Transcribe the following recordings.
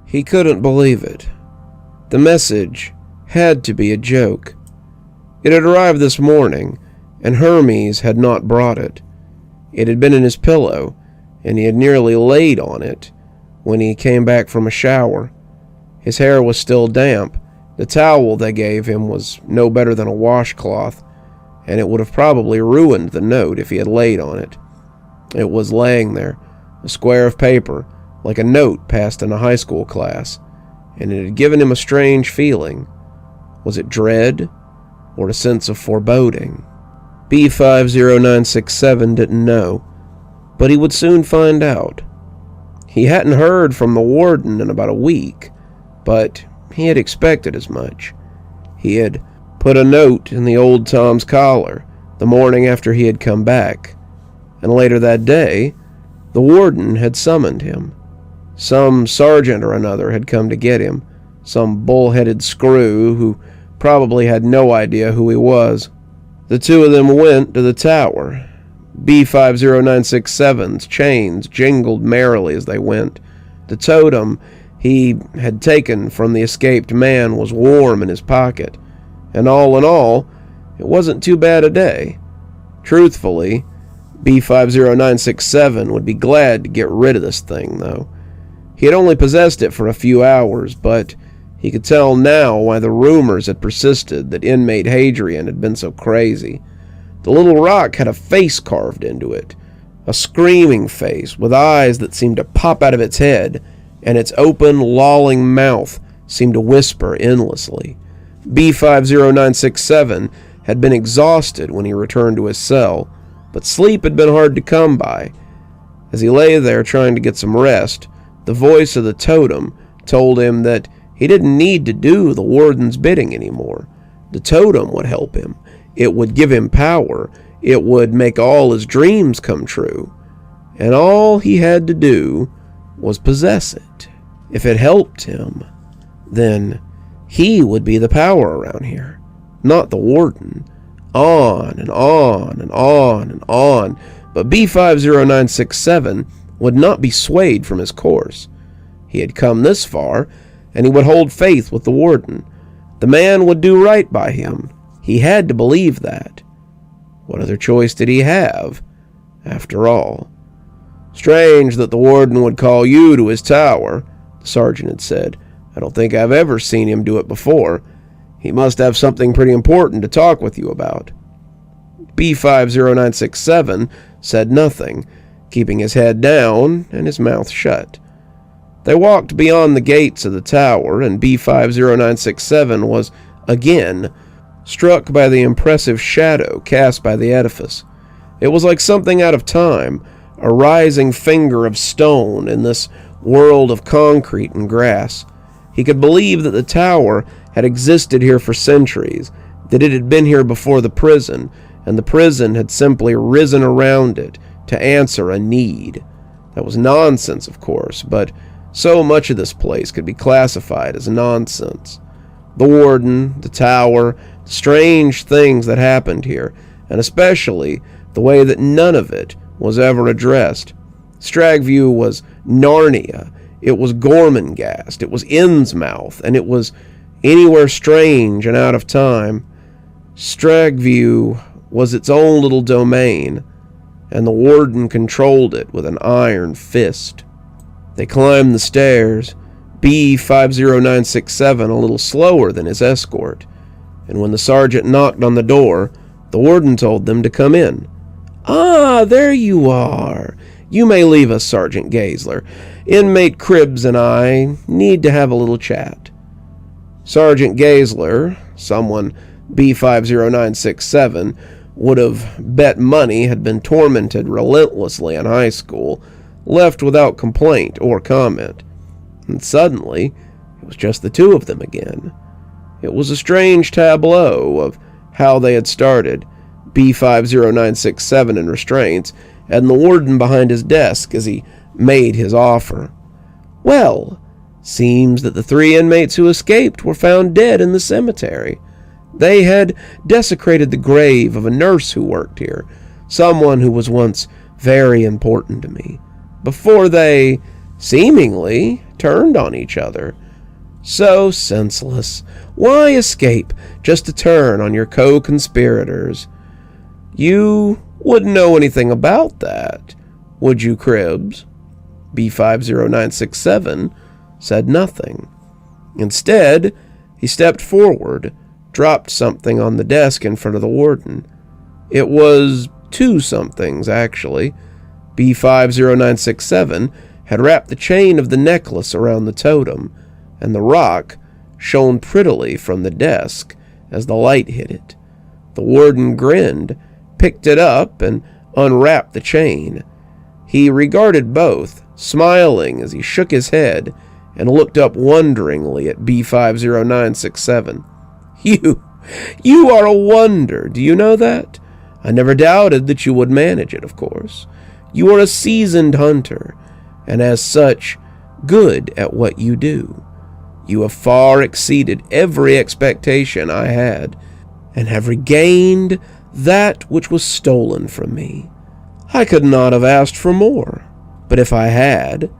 He couldn't believe it. The message had to be a joke. It had arrived this morning, and Hermes had not brought it. It had been in his pillow, and he had nearly laid on it when he came back from a shower. His hair was still damp. The towel they gave him was no better than a washcloth, and it would have probably ruined the note if he had laid on it. It was laying there, a square of paper, like a note passed in a high school class, and it had given him a strange feeling. Was it dread, or a sense of foreboding? B50967 didn't know, but he would soon find out. He hadn't heard from the warden in about a week, but he had expected as much. He had put a note in the old Tom's collar the morning after he had come back, and later that day, the warden had summoned him. Some sergeant or another had come to get him, some bull-headed screw who probably had no idea who he was. The two of them went to the tower. B50967's chains jingled merrily as they went. The totem he had taken from the escaped man was warm in his pocket, and all in all, it wasn't too bad a day. Truthfully, B50967 would be glad to get rid of this thing, though. He had only possessed it for a few hours, but he could tell now why the rumors had persisted that inmate Hadrian had been so crazy. The little rock had a face carved into it, a screaming face with eyes that seemed to pop out of its head, and its open, lolling mouth seemed to whisper endlessly. B50967 had been exhausted when he returned to his cell, but sleep had been hard to come by. As he lay there trying to get some rest, the voice of the totem told him that he didn't need to do the warden's bidding anymore. The totem would help him. It would give him power. It would make all his dreams come true. And all he had to do was possess it. If it helped him, then he would be the power around here, not the warden. On and on and on and on. But B50967 would not be swayed from his course. He had come this far, and he would hold faith with the warden. The man would do right by him. He had to believe that. What other choice did he have, after all? Strange that the warden would call you to his tower, the sergeant had said. I don't think I've ever seen him do it before. He must have something pretty important to talk with you about. B50967 said nothing, keeping his head down and his mouth shut. They walked beyond the gates of the tower, and B50967 was, again, struck by the impressive shadow cast by the edifice. It was like something out of time, a rising finger of stone in this world of concrete and grass. He could believe that the tower had existed here for centuries, that it had been here before the prison, and the prison had simply risen around it to answer a need. That was nonsense, of course, but so much of this place could be classified as nonsense. The warden, the tower, the strange things that happened here, and especially the way that none of it was ever addressed. Stragview was Narnia, it was Gormenghast, it was Innsmouth, and it was anywhere strange and out of time. Stragview was its own little domain, and the warden controlled it with an iron fist. They climbed the stairs, B50967 a little slower than his escort, and when the sergeant knocked on the door, the warden told them to come in. Ah, there you are. You may leave us, Sergeant Gaisler. Inmate Cribbs and I need to have a little chat. Sergeant Gaisler, someone B50967 would have bet money had been tormented relentlessly in high school, left without complaint or comment. And suddenly, it was just the two of them again. It was a strange tableau of how they had started, B50967 in restraints, and the warden behind his desk as he made his offer. Well, seems that the 3 inmates who escaped were found dead in the cemetery. They had desecrated the grave of a nurse who worked here, someone who was once very important to me, before they, seemingly, turned on each other. So senseless. Why escape just to turn on your co-conspirators? You wouldn't know anything about that, would you, Cribs? B50967 said nothing. Instead, he stepped forward, dropped something on the desk in front of the warden. It was two somethings, actually. B50967 had wrapped the chain of the necklace around the totem, and the rock shone prettily from the desk as the light hit it. The warden grinned, picked it up, and unwrapped the chain. He regarded both, smiling as he shook his head and looked up wonderingly at B50967. You are a wonder, do you know that? I never doubted that you would manage it, of course. You are a seasoned hunter, and as such, good at what you do. You have far exceeded every expectation I had, and have regained that which was stolen from me. I could not have asked for more, but if I had,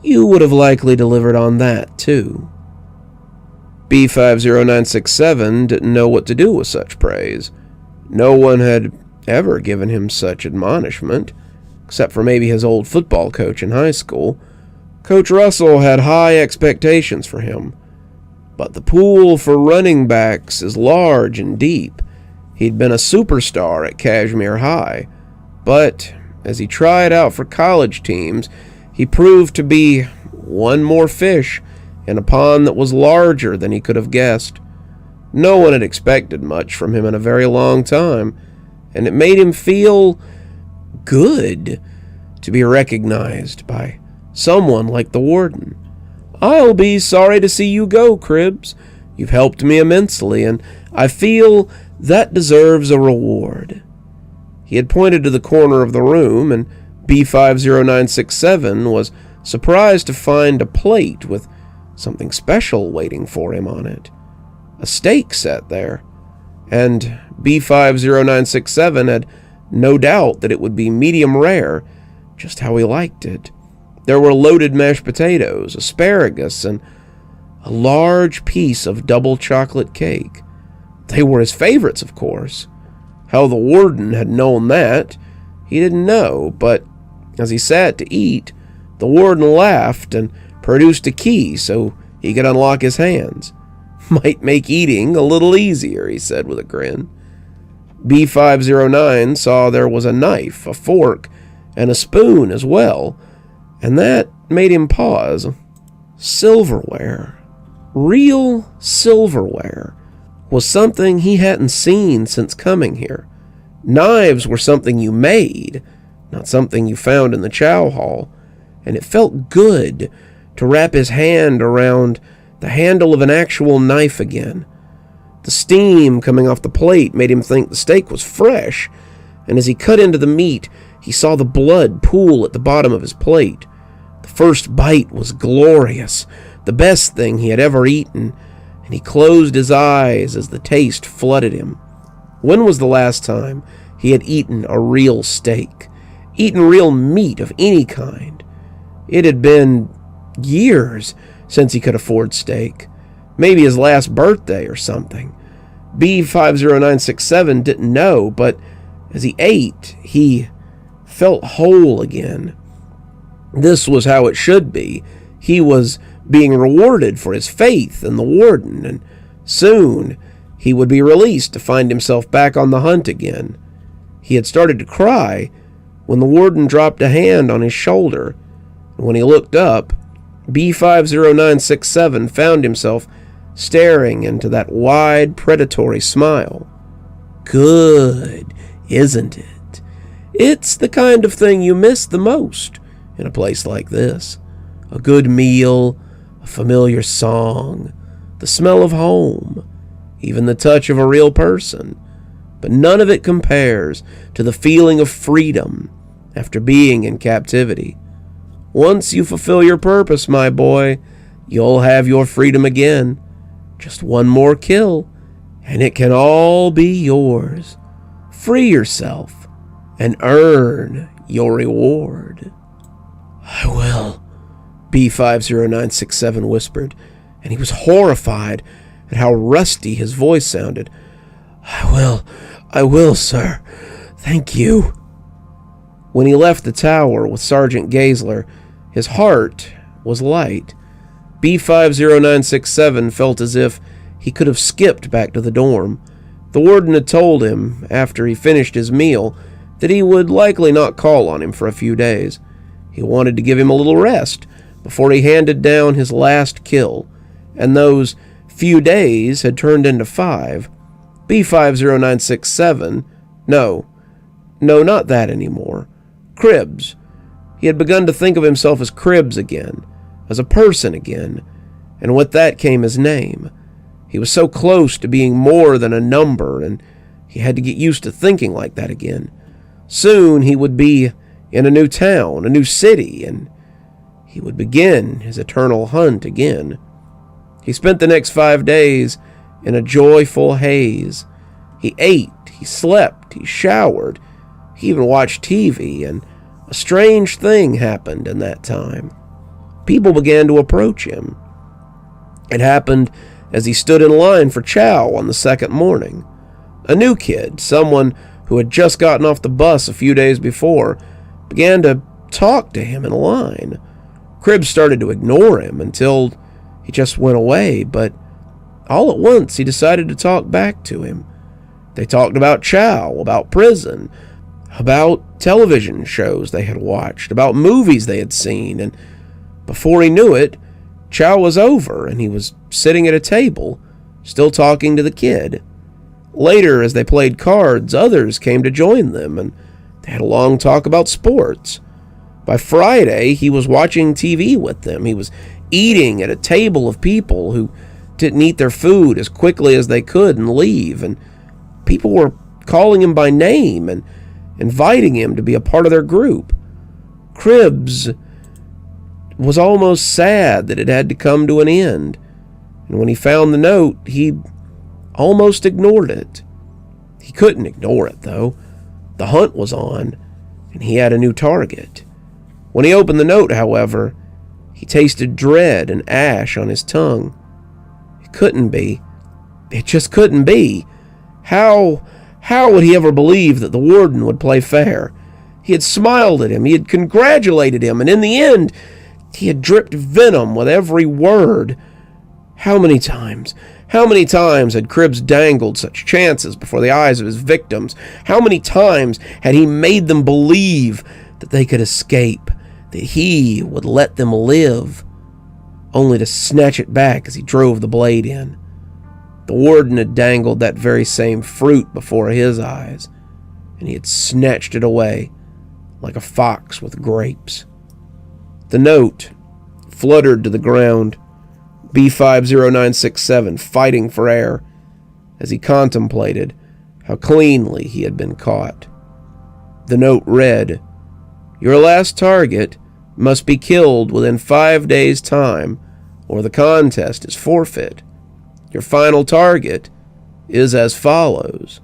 you would have likely delivered on that too. B50967 didn't know what to do with such praise. No one had ever given him such admonishment, except for maybe his old football coach in high school. Coach Russell had high expectations for him, but the pool for running backs is large and deep. He'd been a superstar at Kashmir High, but as he tried out for college teams, he proved to be one more fish in a pond that was larger than he could have guessed. No one had expected much from him in a very long time, and it made him feel good to be recognized by someone like the warden. I'll be sorry to see you go, Cribs. You've helped me immensely, and I feel that deserves a reward. He had pointed to the corner of the room, and B50967 was surprised to find a plate with something special waiting for him on it. A steak sat there, and B50967 had no doubt that it would be medium rare, just how he liked it. There were loaded mashed potatoes, asparagus, and a large piece of double chocolate cake. They were his favorites, of course. How the warden had known that, he didn't know, but as he sat to eat, the warden laughed and produced a key so he could unlock his hands. Might make eating a little easier, he said with a grin. B509 saw there was a knife, a fork, and a spoon as well, and that made him pause. Silverware, real silverware, was something he hadn't seen since coming here. Knives were something you made, not something you found in the chow hall, and it felt good to wrap his hand around the handle of an actual knife again. The steam coming off the plate made him think the steak was fresh, and as he cut into the meat, he saw the blood pool at the bottom of his plate. The first bite was glorious, the best thing he had ever eaten, and he closed his eyes as the taste flooded him. When was the last time he had eaten a real steak, eaten real meat of any kind? It had been years since he could afford steak, maybe his last birthday or something. B50967 didn't know, but as he ate, he felt whole again. This was how it should be. He was being rewarded for his faith in the warden, and soon he would be released to find himself back on the hunt again. He had started to cry when the warden dropped a hand on his shoulder, and when he looked up, B50967 found himself staring into that wide, predatory smile. Good, isn't it? It's the kind of thing you miss the most in a place like this. A good meal, a familiar song, the smell of home, even the touch of a real person. But none of it compares to the feeling of freedom after being in captivity. Once you fulfill your purpose, my boy, you'll have your freedom again. Just one more kill, and it can all be yours. Free yourself and earn your reward. I will. B50967 whispered, and he was horrified at how rusty his voice sounded. I will, sir. Thank you. When he left the tower with Sergeant Gaisler, his heart was light. B50967 felt as if he could have skipped back to the dorm. The warden had told him, after he finished his meal, that he would likely not call on him for a few days. He wanted to give him a little rest before he handed down his last kill, and those few days had turned into 5. B50967, no, not that anymore. Cribs. He had begun to think of himself as Cribs again, as a person again, and with that came his name. He was so close to being more than a number, and he had to get used to thinking like that again. Soon he would be in a new town, a new city, and he would begin his eternal hunt again. He spent the next 5 days in a joyful haze. He ate, he slept, he showered, he even watched TV, and a strange thing happened in that time. People began to approach him. It happened as he stood in line for chow on the second morning. A new kid, someone who had just gotten off the bus a few days before, began to talk to him in line. Cribs started to ignore him until he just went away, but all at once he decided to talk back to him. They talked about chow, about prison, about television shows they had watched, about movies they had seen, and before he knew it, chow was over and he was sitting at a table, still talking to the kid. Later, as they played cards, others came to join them, and they had a long talk about sports. By Friday, he was watching TV with them. He was eating at a table of people who didn't eat their food as quickly as they could and leave, and people were calling him by name and inviting him to be a part of their group. Cribs was almost sad that it had to come to an end, and when he found the note, he almost ignored it. He couldn't ignore it, though. The hunt was on, and he had a new target. When he opened the note, however, he tasted dread and ash on his tongue. It couldn't be. It just couldn't be. How would he ever believe that the warden would play fair? He had smiled at him, he had congratulated him, and in the end, he had dripped venom with every word. How many times had Cribs dangled such chances before the eyes of his victims? How many times had he made them believe that they could escape, that he would let them live, only to snatch it back as he drove the blade in? The warden had dangled that very same fruit before his eyes, and he had snatched it away like a fox with grapes. The note fluttered to the ground, B50967 fighting for air, as he contemplated how cleanly he had been caught. The note read, "Your last target must be killed within 5 days' time, or the contest is forfeit. Your final target is as follows: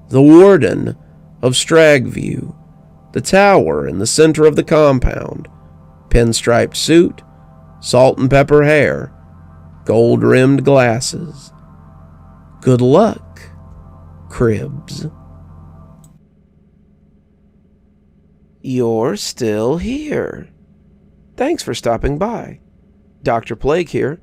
the warden of Stragview, the tower in the center of the compound, pinstriped suit, salt and pepper hair, gold-rimmed glasses. Good luck, Cribs." You're still here. Thanks for stopping by. Dr. Plague here.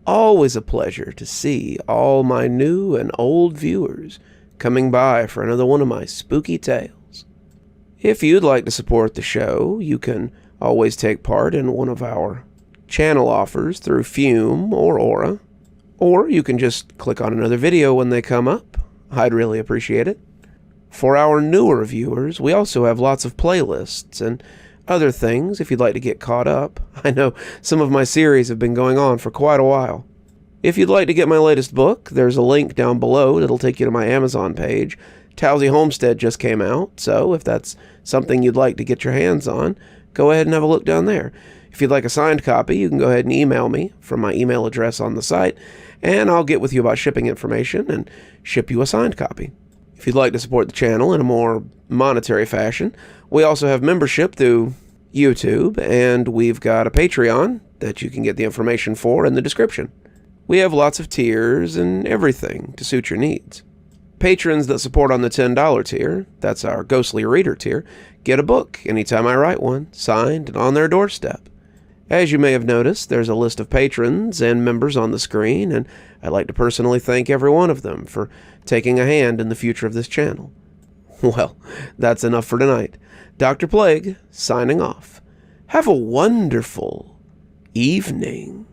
Always a pleasure to see all my new and old viewers coming by for another one of my spooky tales. If you'd like to support the show, you can always take part in one of our channel offers through Fume or Aura, or you can just click on another video when they come up. I'd really appreciate it. For our newer viewers, we also have lots of playlists and other things if you'd like to get caught up. I know some of my series have been going on for quite a while. If you'd like to get my latest book, there's a link down below that'll take you to my Amazon page. Towesey Homestead just came out, so if that's something you'd like to get your hands on, go ahead and have a look down there. If you'd like a signed copy, you can go ahead and email me from my email address on the site, and I'll get with you about shipping information and ship you a signed copy. If you'd like to support the channel in a more monetary fashion, we also have membership through YouTube, and we've got a Patreon that you can get the information for in the description. We have lots of tiers and everything to suit your needs. Patrons that support on the $10 tier, that's our Ghostly Reader tier, get a book anytime I write one, signed and on their doorstep. As you may have noticed, there's a list of patrons and members on the screen, and I'd like to personally thank every one of them for taking a hand in the future of this channel. Well, that's enough for tonight. Dr. Plague, signing off. Have a wonderful evening.